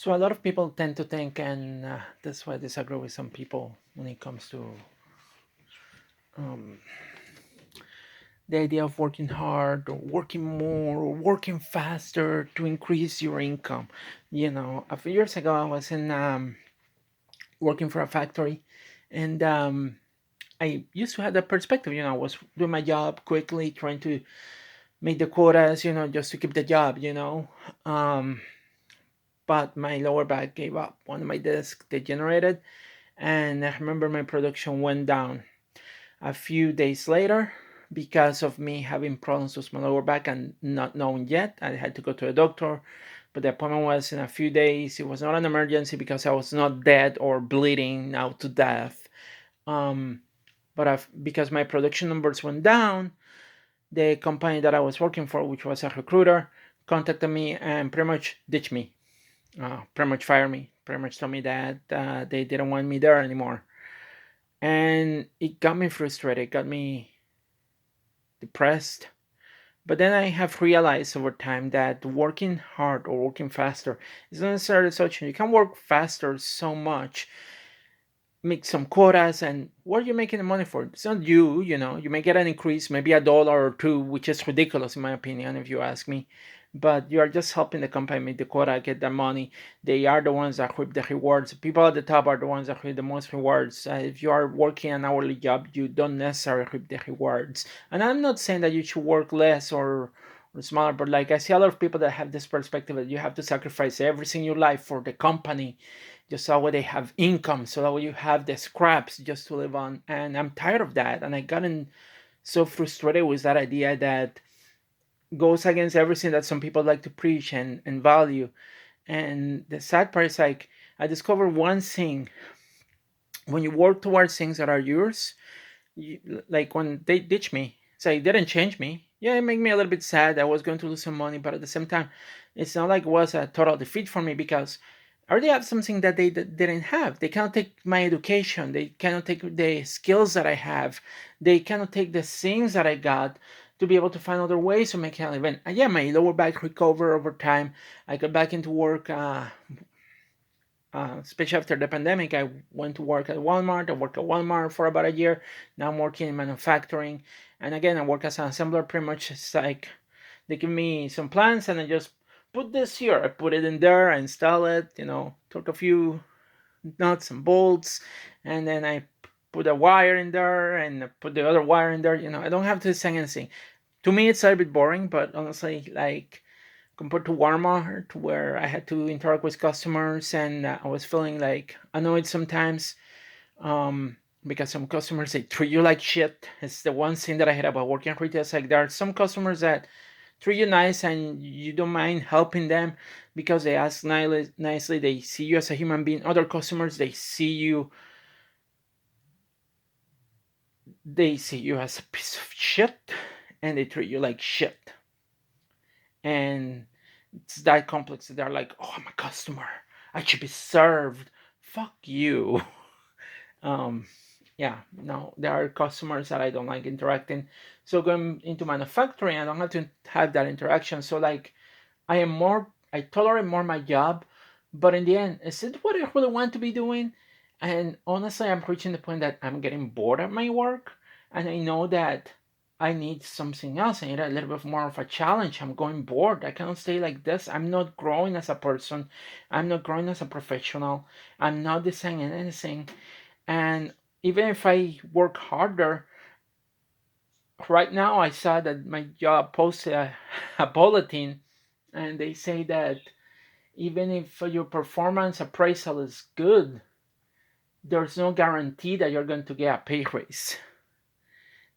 So a lot of people tend to think, and that's why I disagree with some people when it comes to um, the idea of working hard or working more or working faster to increase your income. A few years ago, I was in working for a factory, and I used to have that perspective. I was doing my job quickly, trying to make the quotas, just to keep the job. Um, but my lower back gave up. One of my discs degenerated, and I remember my production went down a few days later because of me having problems with my lower back and not knowing yet. I had to go to a doctor, but the appointment was in a few days. It was not an emergency because I was not dead or bleeding out to death. Um, but because my production numbers went down, the company that I was working for, which was a recruiter, contacted me and pretty much ditched me, pretty much fired me, pretty much told me that they didn't want me there anymore. And it got me frustrated, got me depressed. But then I have realized over time that working hard or working faster is not necessarily such. You can work faster so much, make some quotas, and what are you making the money for? It's not you, you may get an increase, maybe a dollar or two, which is ridiculous in my opinion, if you ask me. But you are just helping the company make the quota, get the money. They are the ones that reap the rewards. People at the top are the ones that reap the most rewards. If you are working an hourly job, you don't necessarily reap the rewards. And I'm not saying that you should work less or smaller, but like I see a lot of people that have this perspective that you have to sacrifice everything in your life for the company just so that way they have income, so that way you have the scraps just to live on. And I'm tired of that, and I gotten so frustrated with that idea that goes against everything that some people like to preach and value. And the sad part is, like, I discovered one thing: when you work towards things that are yours, like when they ditch me, so it didn't change me. Yeah, it made me a little bit sad. I was going to lose some money, but at the same time, it's not like it was a total defeat for me, because I already have something that they didn't have. They cannot take my education. They cannot take the skills that I have. They cannot take the things that I got to be able to find other ways to make a living. And yeah, my lower back recovered over time. I got back into work. Especially after the pandemic, I went to work at Walmart. I worked at Walmart for about a year. Now I'm working in manufacturing. And again, I work as an assembler. Pretty much it's like they give me some plans and I just put this here. I put it in there, I install it, took a few nuts and bolts, and then I put a wire in there and I put the other wire in there. I don't have to design anything. To me, it's a bit boring, but honestly, like, compared to Walmart, where I had to interact with customers and I was feeling like annoyed sometimes, because some customers, they treat you like shit. It's the one thing that I hate about working at retail. It's like there are some customers that treat you nice and you don't mind helping them because they ask nicely. They see you as a human being. Other customers, they see you as a piece of shit, and they treat you like shit. And it's that complex. They're like, oh, I'm a customer, I should be served. Fuck you. um yeah, no, there are customers that I don't like interacting. So going into manufacturing, I don't have to have that interaction. So, like, I tolerate more my job, but in the end, is it what I really want to be doing? And honestly, I'm reaching the point that I'm getting bored at my work, and I know that I need something else. I need a little bit more of a challenge. I'm going bored. I cannot stay like this. I'm not growing as a person. I'm not growing as a professional. I'm not designing anything. And even if I work harder, right now I saw that my job posted a bulletin, and they say that even if your performance appraisal is good, there's no guarantee that you're going to get a pay raise.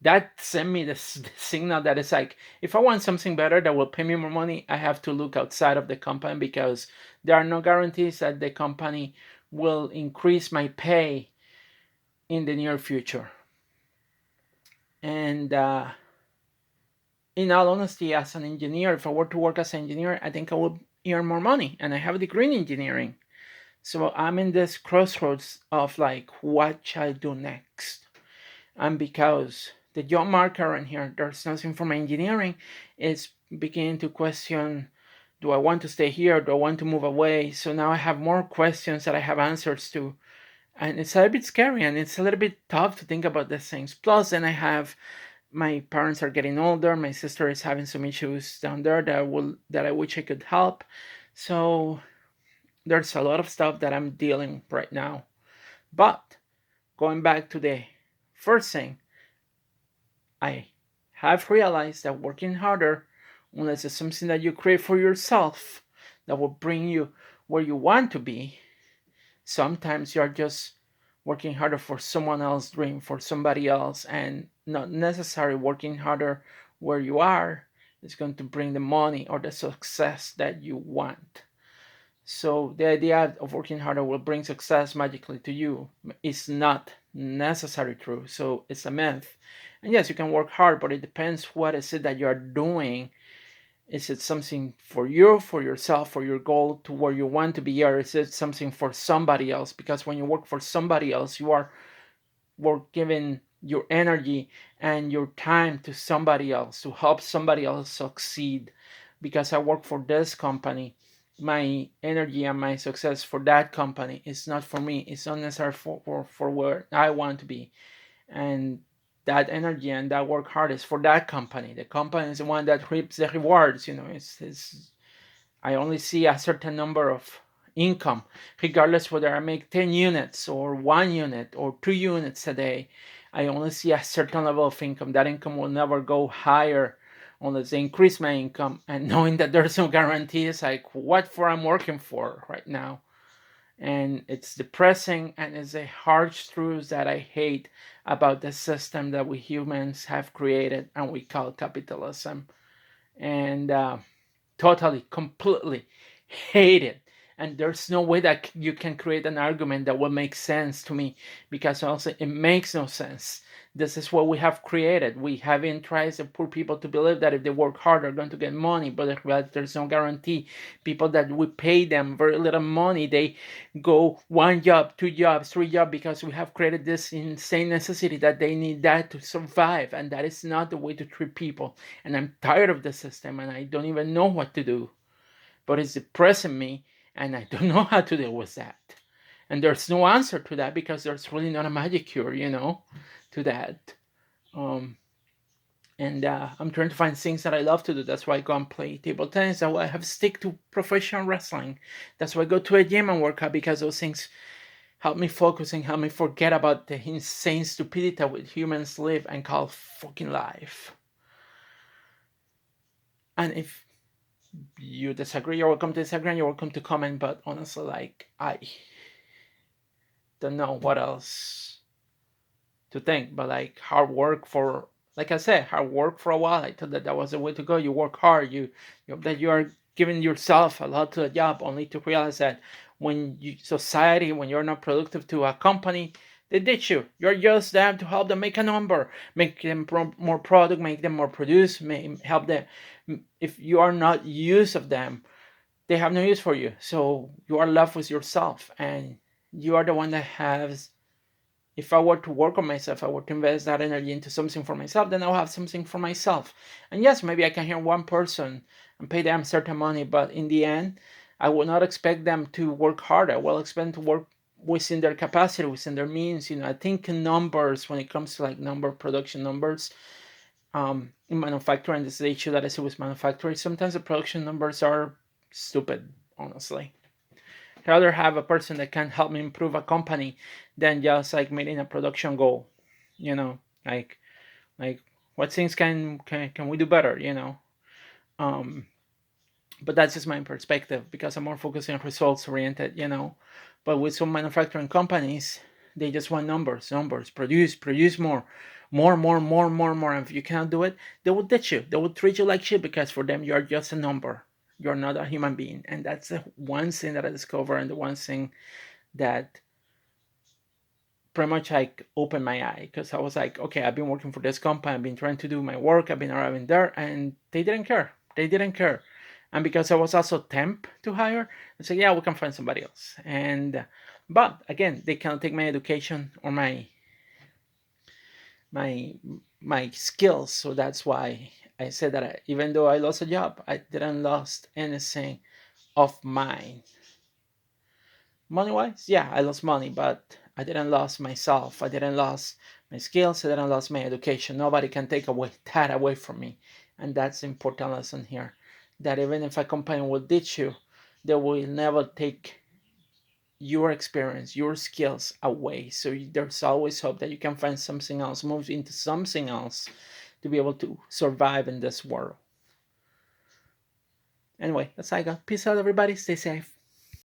That sent me the signal that it's like, if I want something better that will pay me more money, I have to look outside of the company, because there are no guarantees that the company will increase my pay in the near future. And in all honesty, as an engineer, if I were to work as an engineer, I think I would earn more money. And I have a degree in engineering. So I'm in this crossroads of, like, what shall I do next? And because the job market around here, there's nothing from engineering, is beginning to question Do I want to stay here? Do I want to move away? So now I have more questions that I have answers to. And it's a little bit scary and it's a little bit tough to think about these things. Plus, then I have my parents are getting older. My sister is having some issues down there that I wish I could help. So there's a lot of stuff that I'm dealing right now. But going back to the first thing, I have realized that working harder, unless it's something that you create for yourself that will bring you where you want to be, sometimes you're just working harder for someone else's dream, for somebody else, and not necessarily working harder where you are is going to bring the money or the success that you want. So the idea of working harder will bring success magically to you is not necessarily true. So it's a myth. And yes, you can work hard, but it depends what is it that you are doing. Is it something for you, for yourself, for your goal to where you want to be, or is it something for somebody else? Because when you work for somebody else, you are giving your energy and your time to somebody else to help somebody else succeed. Because I work for this company, my energy and my success for that company is not for me. It's not necessary for where I want to be. And that energy and that work hard is for that company. The company is the one that reaps the rewards. It's I only see a certain number of income, regardless whether I make 10 units or 1 unit or 2 units a day. I only see a certain level of income. That income will never go higher unless they increase my income. And knowing that there's no guarantee is like, what for I'm working for right now? And it's depressing and it's a harsh truth that I hate about the system that we humans have created and we call capitalism. And totally, completely hate it. And there's no way that you can create an argument that will make sense to me because also it makes no sense. This is what we have created. We have enticed the poor people to believe that if they work hard, they're going to get money, but there's no guarantee. People that we pay them very little money, they go 1 job, 2 jobs, 3 jobs because we have created this insane necessity that they need that to survive. And that is not the way to treat people. And I'm tired of the system and I don't even know what to do. But it's depressing me and I don't know how to deal with that. And there's no answer to that because there's really not a magic cure, to that. Um, and I'm trying to find things that I love to do. That's why I go and play table tennis. That's why I have stick to professional wrestling. That's why I go to a gym and work out because those things help me focus and help me forget about the insane stupidity that humans live and call fucking life. And if you disagree, you're welcome to disagree and you're welcome to comment. But honestly, like, I don't know what else to think. But like hard work for, like I said, hard work for a while. I thought that that was the way to go. You work hard. That you are giving yourself a lot to a job, only to realize that when society, when you're not productive to a company, they ditch you. You're just there to help them make a number, make them more product, make them more produce, help them. If you are not use of them, they have no use for you. So you are left with yourself, and you are the one that has. If I were to work on myself, I were to invest that energy into something for myself, then I'll have something for myself. And yes, maybe I can hear one person and pay them certain money, but in the end, I will not expect them to work harder. I will expect them to work within their capacity, within their means. I think in numbers, when it comes to like number production numbers, in manufacturing, this is the issue that I see with manufacturing. Sometimes the production numbers are stupid, honestly. I'd rather have a person that can help me improve a company than just like meeting a production goal. You know, like like what things can we do better? Um, but that's just my perspective because I'm more focusing on results oriented. But with some manufacturing companies, they just want numbers, numbers, produce more, more, more, more, more, more. And if you cannot do it, they will ditch you. They will treat you like shit because for them you are just a number. You're not a human being, and that's the one thing that I discovered, and the one thing that pretty much like opened my eye because I was like, okay, I've been working for this company, I've been trying to do my work, I've been arriving there, and they didn't care. They didn't care. And because I was also temp to hire, they said, yeah, we can find somebody else. And but again, they cannot take my education or my my skills, so that's why I said that even though I lost a job, I didn't lost anything of mine. Money wise, yeah, I lost money, but I didn't lose myself. I didn't lose my skills. I didn't lose my education. Nobody can take away that away from me, and that's the important lesson here. That even if a company will ditch you, they will never take your experience, your skills away. So there's always hope that you can find something else, move into something else to be able to survive in this world. Anyway, that's all I got. Peace out, everybody. Stay safe.